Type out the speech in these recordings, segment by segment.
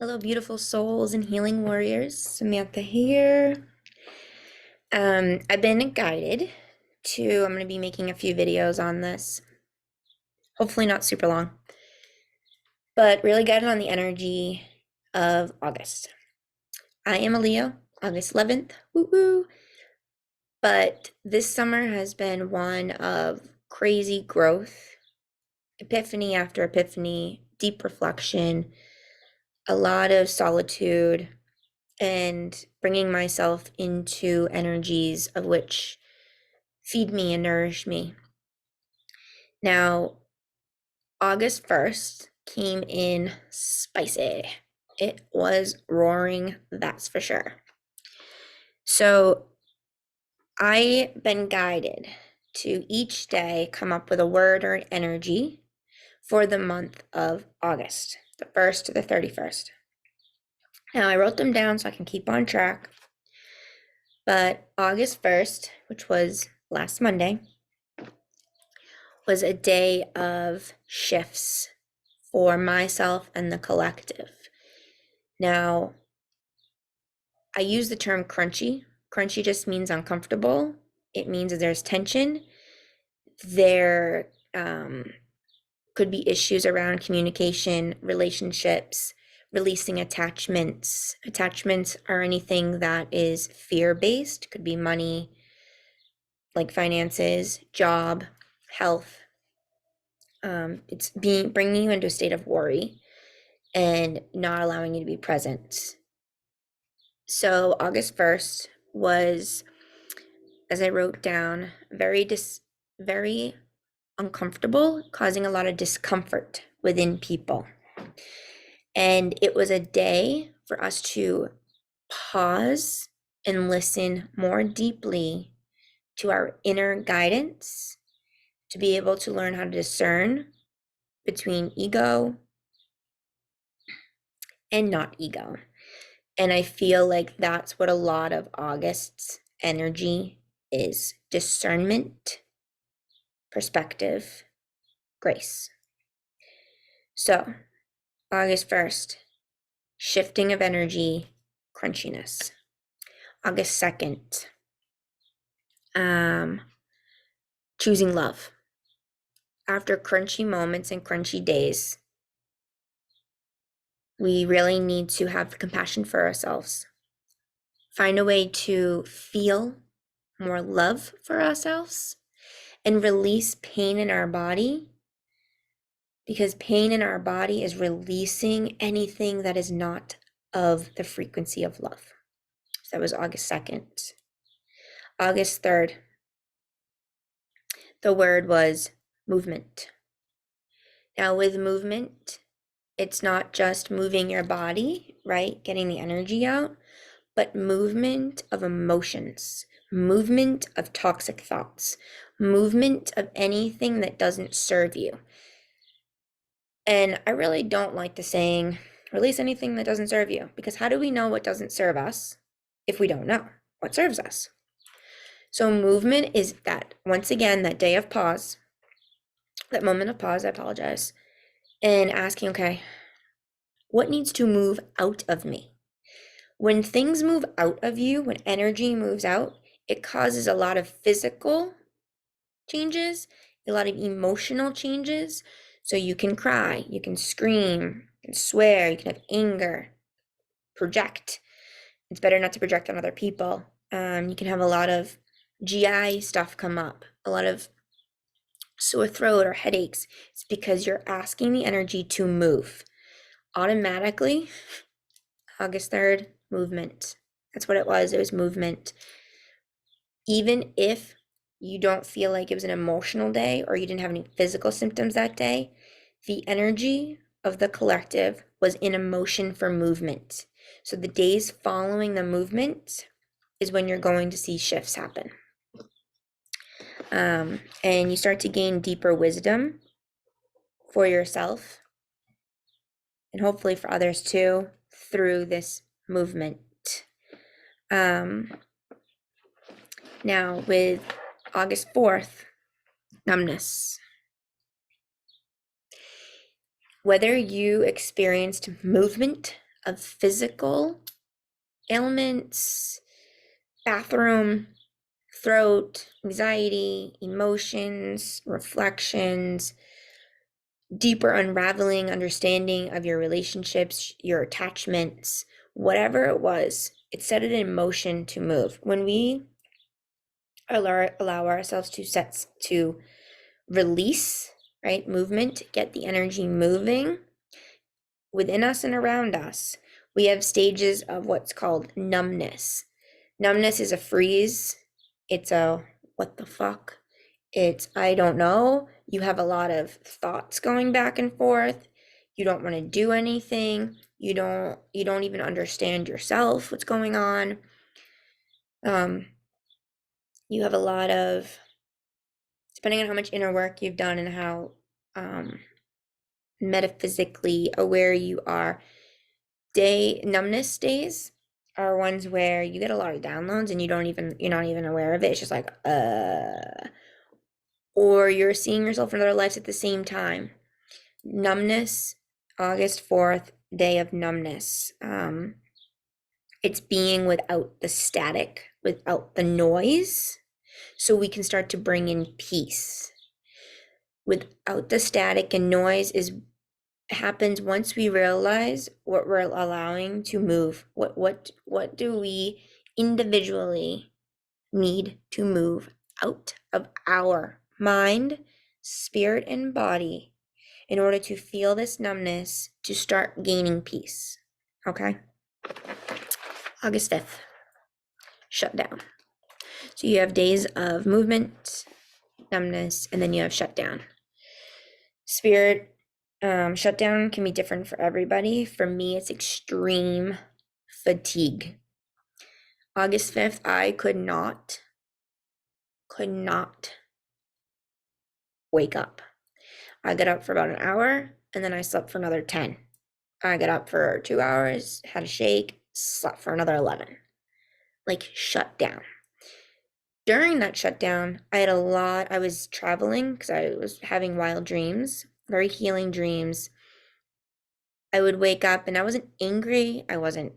Hello, beautiful souls and healing warriors. Samantha here. I've been guided I'm going to be making a few videos on this. Hopefully not super long, but really guided on the energy of August. I am a Leo, August 11th. Woo woo. But this summer has been one of crazy growth, epiphany after epiphany, deep reflection, a lot of solitude, and bringing myself into energies of which feed me and nourish me. Now, August 1st came in spicy. It was roaring, that's for sure. So, I've been guided to each day come up with a word or an energy for the month of August, the 1st to the 31st. Now, I wrote them down so I can keep on track. But August 1st, which was last Monday, was a day of shifts for myself and the collective. Now, I use the term crunchy. Crunchy just means uncomfortable. It means that there's tension. There could be issues around communication, relationships, releasing attachments. Attachments are anything that is fear-based, could be money, like finances, job, health. It's bringing you into a state of worry and not allowing you to be present. So August 1st was, as I wrote down, very uncomfortable, causing a lot of discomfort within people. And it was a day for us to pause and listen more deeply to our inner guidance, to be able to learn how to discern between ego and not ego. And I feel like that's what a lot of August's energy is: discernment, perspective, grace. So, August 1st, shifting of energy, crunchiness. August 2nd, choosing love. After crunchy moments and crunchy days, we really need to have compassion for ourselves. Find a way to feel more love for ourselves and release pain in our body, because pain in our body is releasing anything that is not of the frequency of love. So that was August 2nd. August 3rd, the word was movement. Now, with movement, it's not just moving your body, right? Getting the energy out, but movement of emotions, movement of toxic thoughts, movement of anything that doesn't serve you. And I really don't like the saying, release anything that doesn't serve you, because how do we know what doesn't serve us if we don't know what serves us? So movement is that, once again, that day of pause, that moment of pause, I apologize, and asking, okay, what needs to move out of me? When things move out of you, when energy moves out, it causes a lot of physical changes, a lot of emotional changes. So you can cry, you can scream, you can swear, you can have anger, project. It's better not to project on other people. You can have a lot of GI stuff come up, a lot of sore throat or headaches. It's because you're asking the energy to move. Automatically, August 3rd, movement. That's what it was. It was movement. Even if you don't feel like it was an emotional day or you didn't have any physical symptoms that day, the energy of the collective was in emotion for movement. So the days following the movement is when you're going to see shifts happen. And you start to gain deeper wisdom for yourself and hopefully for others too through this movement. Now with August 4th, numbness. Whether you experienced movement of physical ailments, bathroom, throat, anxiety, emotions, reflections, deeper unraveling, understanding of your relationships, your attachments, whatever it was, it set it in motion to move. When we allow ourselves to release, right, movement, get the energy moving within us and around us, we have stages of what's called numbness. Numbness is a freeze. It's a what the fuck? It's I don't know. You have a lot of thoughts going back and forth. You don't want to do anything. You don't even understand yourself, what's going on. You have a lot of, depending on how much inner work you've done and how metaphysically aware you are, numbness days are ones where you get a lot of downloads and you're not even aware of it. It's just like or you're seeing yourself in other lives at the same time. Numbness, August 4th, day of numbness. It's being without the static, without the noise, so we can start to bring in peace. Without the static and noise happens once we realize what we're allowing to move. What do we individually need to move out of our mind, spirit, and body in order to feel this numbness to start gaining peace? Okay? August 5th, shutdown. So you have days of movement, numbness, and then you have shutdown. Spirit shutdown can be different for everybody. For me, it's extreme fatigue. August 5th, I could not wake up. I got up for about an hour and then I slept for another 10. I got up for 2 hours, had a shake, slept for another 11. Like, shut down. During that shutdown, I was traveling because I was having wild dreams, very healing dreams. I would wake up and I wasn't angry, I wasn't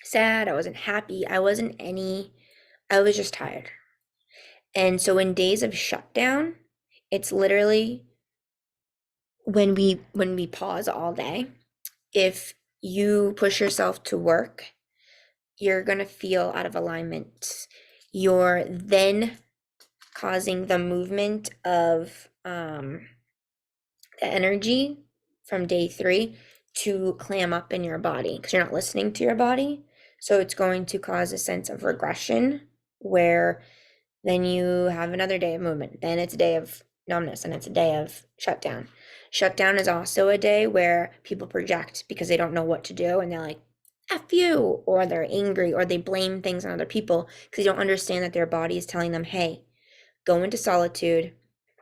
sad, I wasn't happy, I was just tired. And so in days of shutdown, it's literally when we pause all day. If you push yourself to work, you're going to feel out of alignment. You're then causing the movement of the energy from day 3 to clam up in your body because you're not listening to your body. So it's going to cause a sense of regression where then you have another day of movement. Then it's a day of numbness and it's a day of shutdown. Shutdown is also a day where people project because they don't know what to do and they're like, F you, or they're angry, or they blame things on other people because they don't understand that their body is telling them, hey, go into solitude,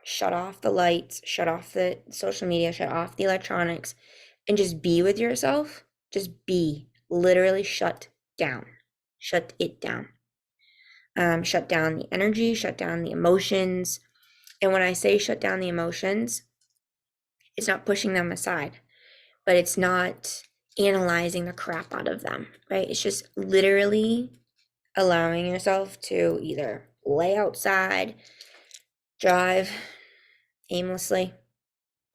shut off the lights, shut off the social media, shut off the electronics, and just be with yourself. Just be. Literally shut down. Shut it down. Shut down the energy, shut down the emotions. And when I say shut down the emotions, it's not pushing them aside, but it's not analyzing the crap out of them, right? It's just literally allowing yourself to either lay outside, drive aimlessly,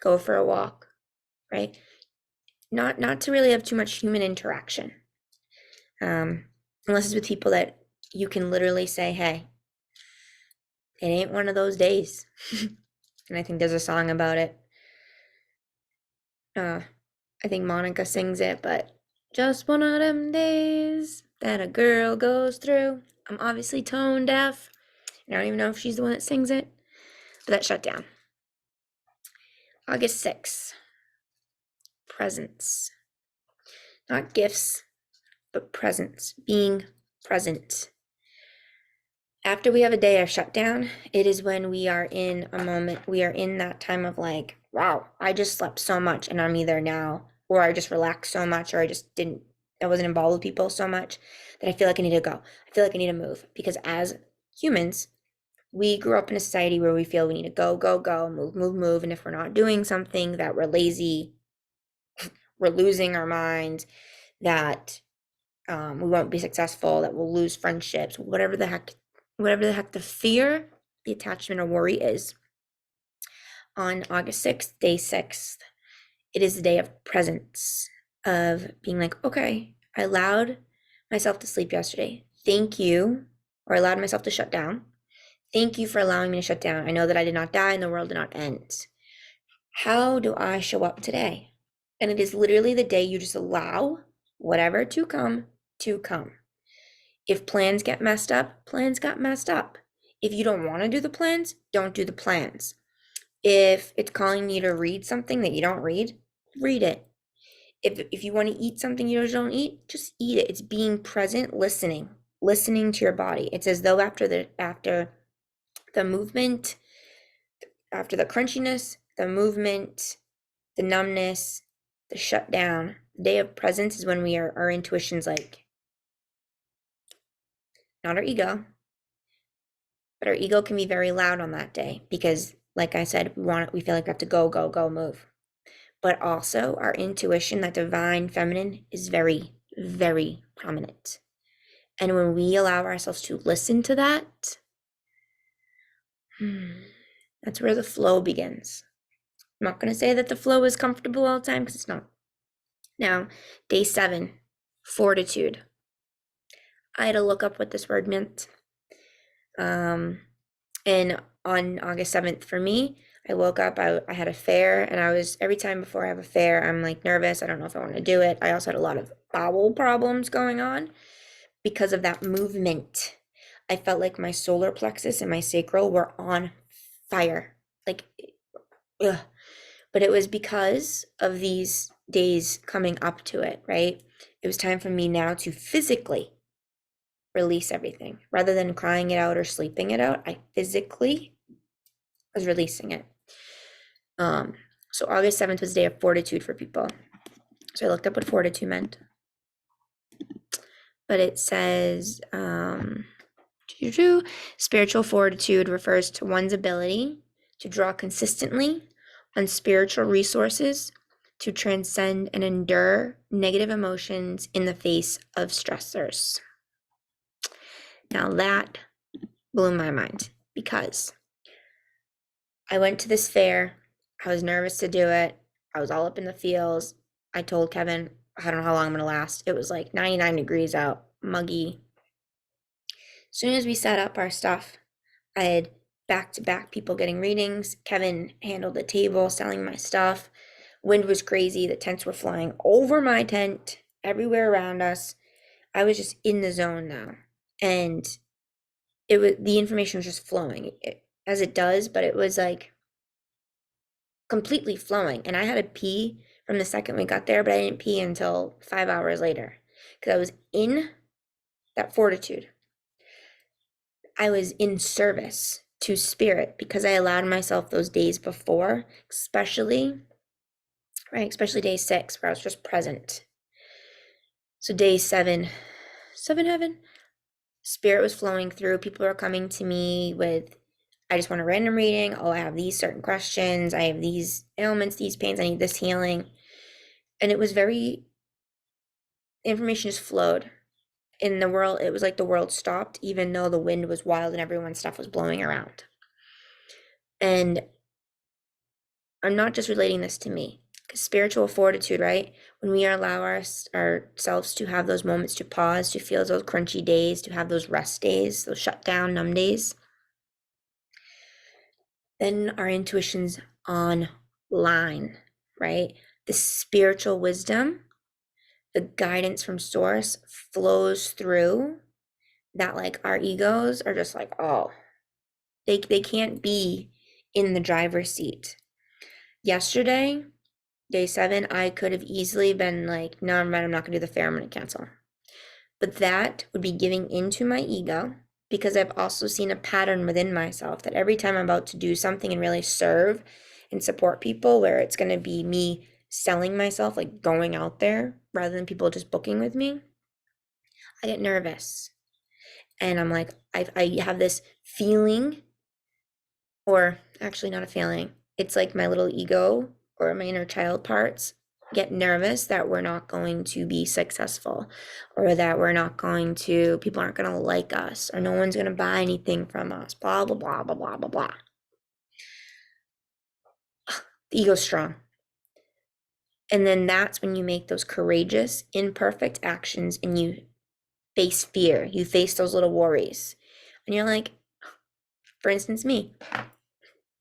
go for a walk, right? Not to really have too much human interaction. Unless it's with people that you can literally say, hey, it ain't one of those days. And I think there's a song about it. I think Monica sings it, but just one of them days that a girl goes through. I'm obviously tone deaf. I don't even know if she's the one that sings it, but that shut down. August 6th, presence. Not gifts, but presence, being present. After we have a day of shutdown, it is when we are in a moment, we are in that time of like, wow, I just slept so much and I'm either now, or I just relaxed so much, or I wasn't involved with people so much that I feel like I need to go. I feel like I need to move because as humans, we grew up in a society where we feel we need to go, go, go, move, move, move. And if we're not doing something, that we're lazy, we're losing our mind, that we won't be successful, that we'll lose friendships, whatever the heck the fear, the attachment or worry is. On August 6th, day 6th, it is the day of presence, of being like, okay, I allowed myself to sleep yesterday. Thank you, or I allowed myself to shut down. Thank you for allowing me to shut down. I know that I did not die and the world did not end. How do I show up today? And it is literally the day you just allow whatever to come to come. If plans get messed up, plans got messed up. If you don't want to do the plans, don't do the plans. If it's calling you to read something that you don't read, read it. If you want to eat something you don't eat, just eat it. It's being present, listening to your body. It's as though after the movement, after the crunchiness, the movement, the numbness, the shutdown, the day of presence is when our intuition's like, not our ego, but our ego can be very loud on that day because, like I said, we feel like we have to go, move. But also our intuition, that divine feminine, is very, very prominent. And when we allow ourselves to listen to that, that's where the flow begins. I'm not going to say that the flow is comfortable all the time because it's not. Now, day 7, fortitude. I had to look up what this word meant. And on August 7th for me, I woke up, I had a fair, and every time before I have a fair, I'm like nervous. I don't know if I want to do it. I also had a lot of bowel problems going on because of that movement. I felt like my solar plexus and my sacral were on fire. Like, ugh. But it was because of these days coming up to it, right? It was time for me now to physically release everything. Rather than crying it out or sleeping it out, I physically was releasing it. So August 7th was a day of fortitude for people. So I looked up what fortitude meant. But it says, spiritual fortitude refers to one's ability to draw consistently on spiritual resources to transcend and endure negative emotions in the face of stressors. Now that blew my mind because I went to this fair. I was nervous to do it. I was all up in the feels. I told Kevin, I don't know how long I'm going to last. It was like 99 degrees out, muggy. As soon as we set up our stuff, I had back-to-back people getting readings. Kevin handled the table, selling my stuff. Wind was crazy. The tents were flying over my tent, everywhere around us. I was just in the zone now. And the information was just flowing, as it does, but it was like completely flowing. And I had to pee from the second we got there, but I didn't pee until 5 hours later because I was in that fortitude. I was in service to spirit because I allowed myself those days before, especially day 6 where I was just present. So day 7 heaven, spirit was flowing through. People were coming to me with, I just want a random reading. Oh, I have these certain questions. I have these ailments, these pains. I need this healing. And it was information just flowed. In the world, it was like the world stopped, even though the wind was wild and everyone's stuff was blowing around. And I'm not just relating this to me, because spiritual fortitude, right? When we allow ourselves to have those moments to pause, to feel those crunchy days, to have those rest days, those shut down, numb days, then our intuition's online, right? The spiritual wisdom, the guidance from source flows through that, like our egos are just like, oh, they can't be in the driver's seat. Yesterday, day 7, I could have easily been like, no, I'm not gonna do the fair, I'm gonna cancel. But that would be giving into my ego, because I've also seen a pattern within myself that every time I'm about to do something and really serve and support people, where it's gonna be me selling myself, like going out there rather than people just booking with me, I get nervous. And I'm like, I have this feeling, or actually not a feeling, it's like my little ego or my inner child parts get nervous that we're not going to be successful, or that people aren't going to like us, or no one's going to buy anything from us, blah, blah, blah, blah, blah, blah, blah. The ego's strong. And then that's when you make those courageous, imperfect actions and you face fear. You face those little worries. And you're like, for instance, me,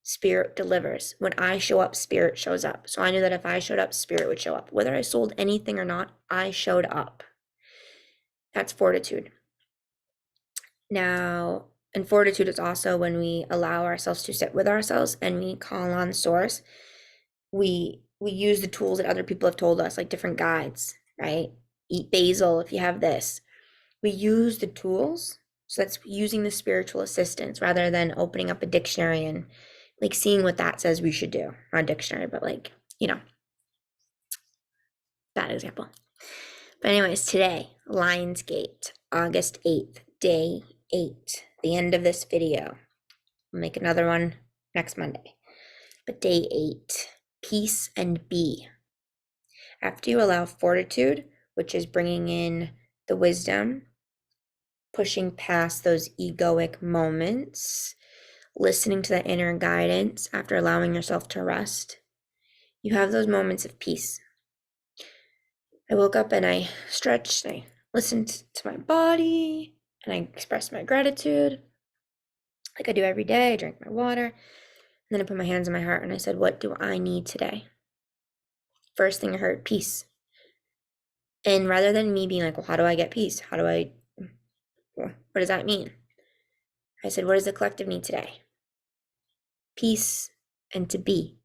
Spirit delivers. When I show up, Spirit shows up. So I knew that if I showed up, Spirit would show up. Whether I sold anything or not, I showed up. That's fortitude. Now, and fortitude is also when we allow ourselves to sit with ourselves and we call on source. We use the tools that other people have told us, like different guides, right? Eat basil if you have this. We use the tools. So that's using the spiritual assistance rather than opening up a dictionary and like seeing what that says we should do. Not a dictionary, but like, bad example. But anyways, today, Lionsgate, August 8th, day 8, the end of this video. I'll make another one next Monday. But day 8, peace and be. After you allow fortitude, which is bringing in the wisdom, pushing past those egoic moments, listening to that inner guidance after allowing yourself to rest, you have those moments of peace. I woke up and I stretched and I listened to my body and I expressed my gratitude like I do every day. I drank my water and then I put my hands on my heart and I said, what do I need today? First thing I heard, peace. And rather than me being like, well, how do I get peace? What does that mean? I said, what does the collective need today? Peace and to be.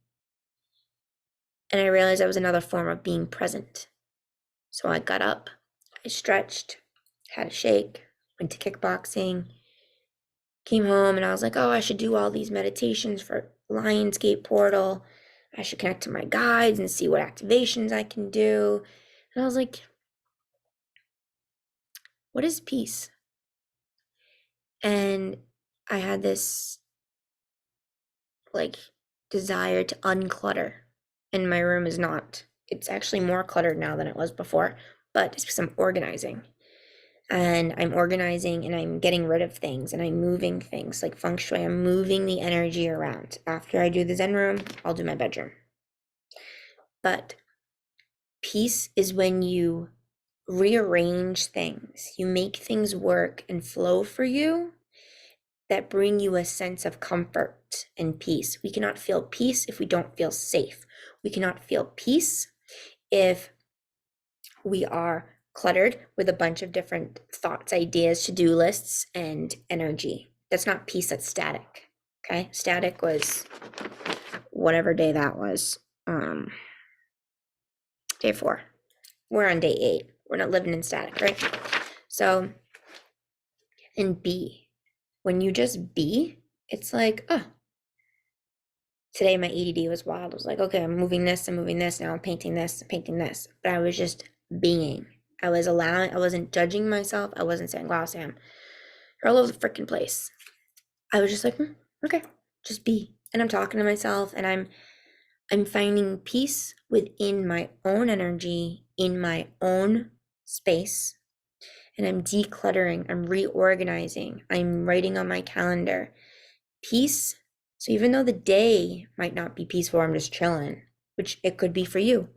And I realized that was another form of being present. So I got up, I stretched, had a shake, went to kickboxing, came home, and I was like, oh, I should do all these meditations for Lionsgate Portal. I should connect to my guides and see what activations I can do. And I was like, what is peace? And I had this like desire to unclutter. And my room is not, it's actually more cluttered now than it was before, but it's because I'm organizing. And I'm organizing and I'm getting rid of things and I'm moving things like feng shui. I'm moving the energy around. After I do the Zen room, I'll do my bedroom. But peace is when you rearrange things, you make things work and flow for you that bring you a sense of comfort and peace. We cannot feel peace if we don't feel safe. We cannot feel peace if we are cluttered with a bunch of different thoughts, ideas, to-do lists, and energy. That's not peace, that's static. Okay? Static was whatever day that was. Day 4. We're on day 8. We're not living in static, right? So, and be. When you just be, it's like, oh, today my ADD was wild. I was like, okay, I'm moving this, now I'm painting this, But I was just being. I wasn't judging myself. I wasn't saying, wow, Sam, you're all over the freaking place. I was just like, okay, just be. And I'm talking to myself and I'm finding peace within my own energy, in my own space. And I'm decluttering, I'm reorganizing, I'm writing on my calendar. Peace. So even though the day might not be peaceful, I'm just chilling, which it could be for you.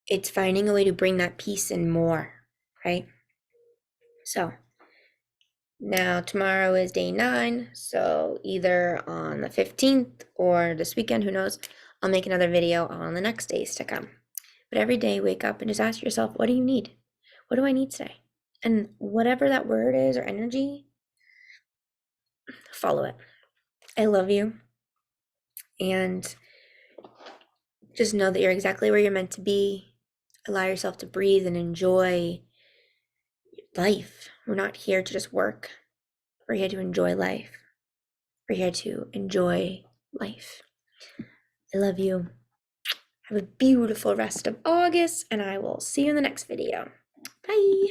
It's finding a way to bring that peace in more, right? So now tomorrow is day 9. So either on the 15th or this weekend, who knows, I'll make another video on the next days to come. But every day wake up and just ask yourself, what do you need? What do I need today? And whatever that word is or energy, follow it. I love you. And just know that you're exactly where you're meant to be. Allow yourself to breathe and enjoy life. We're not here to just work. We're here to enjoy life. We're here to enjoy life. I love you. Have a beautiful rest of August, and I will see you in the next video. Bye.